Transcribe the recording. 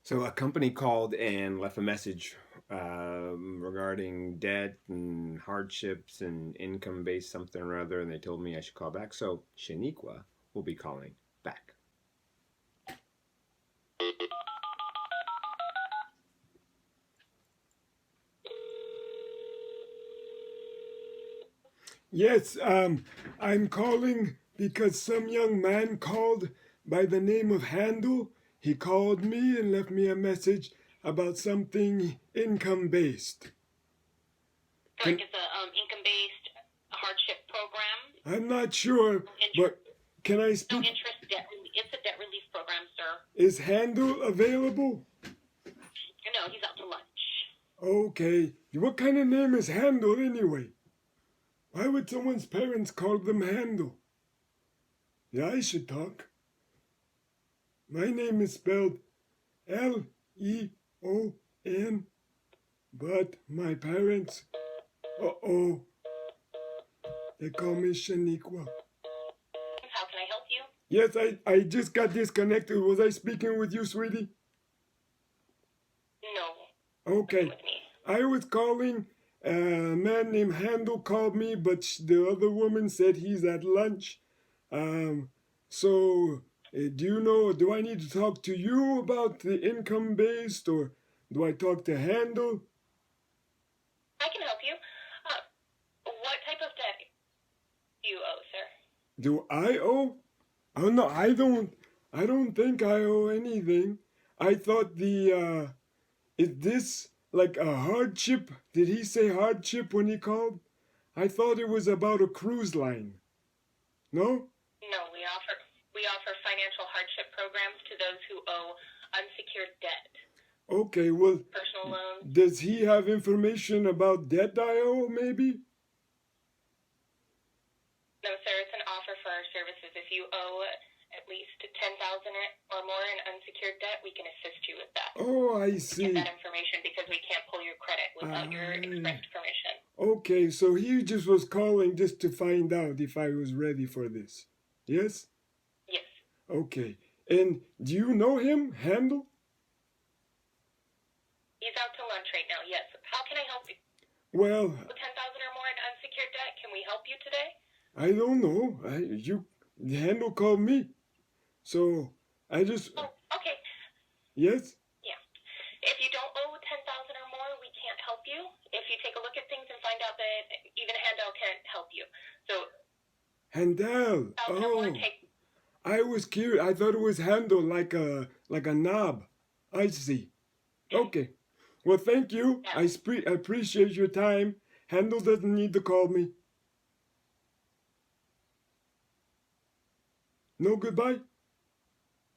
So a company called and left a message regarding debt and hardships and income-based something or other, and they told me I should call back. So Shaniqua will be calling back. Yes, I'm calling because some young man called by the name of Handel. He called me and left me a message about something income based. Like it's a income-based hardship program. I'm not sure, but can I No speak? interest debt. It's a debt relief program, sir. Is Handel available? No, he's out to lunch. Okay. What kind of name is Handel anyway? Why would someone's parents call them Handel? Yeah, I should talk. My name is spelled Leon, but my parents, they call me Shaniqua. How can I help you? Yes, I just got disconnected. Was I speaking with you, sweetie? No, Okay. with me. I was calling. A man named Handel called me, but the other woman said he's at lunch. Um, so, do you know, do I need to talk to you about the income based or do I talk to Handel? I can help you. What type of debt do you owe, sir? Do I owe? Oh no, I don't think I owe anything. I thought is this like a hardship? Did he say hardship when he called? I thought it was about a cruise line. No? No, we offer financial hardship programs to those who owe unsecured debt. Okay, well, Personal loans. does he have information about debt I owe, maybe? No, sir, it's an offer for our services. If you owe at least 10,000 or more in unsecured debt, we can assist you with that. Oh, I Get see. that information because we can't pull your credit without your expressed permission. Okay, so he just was calling just to find out if I was ready for this. Yes? Yes. Okay. And do you know him, Handel? He's out to lunch right now. Yes. How can I help you? Well, With 10,000 or more in unsecured debt, can we help you today? I don't know. Handel called me. So, I just, Oh, okay. yes? Yeah. If you don't owe 10,000 or more, we can't help you. If you take a look at things and find out that even Handel can't help you. So, Handel. 1,000 or more, Oh, take. I was curious. I thought it was Handel like a knob. I see. Okay. Well, thank you. Yeah. I appreciate your time. Handel doesn't need to call me. No goodbye?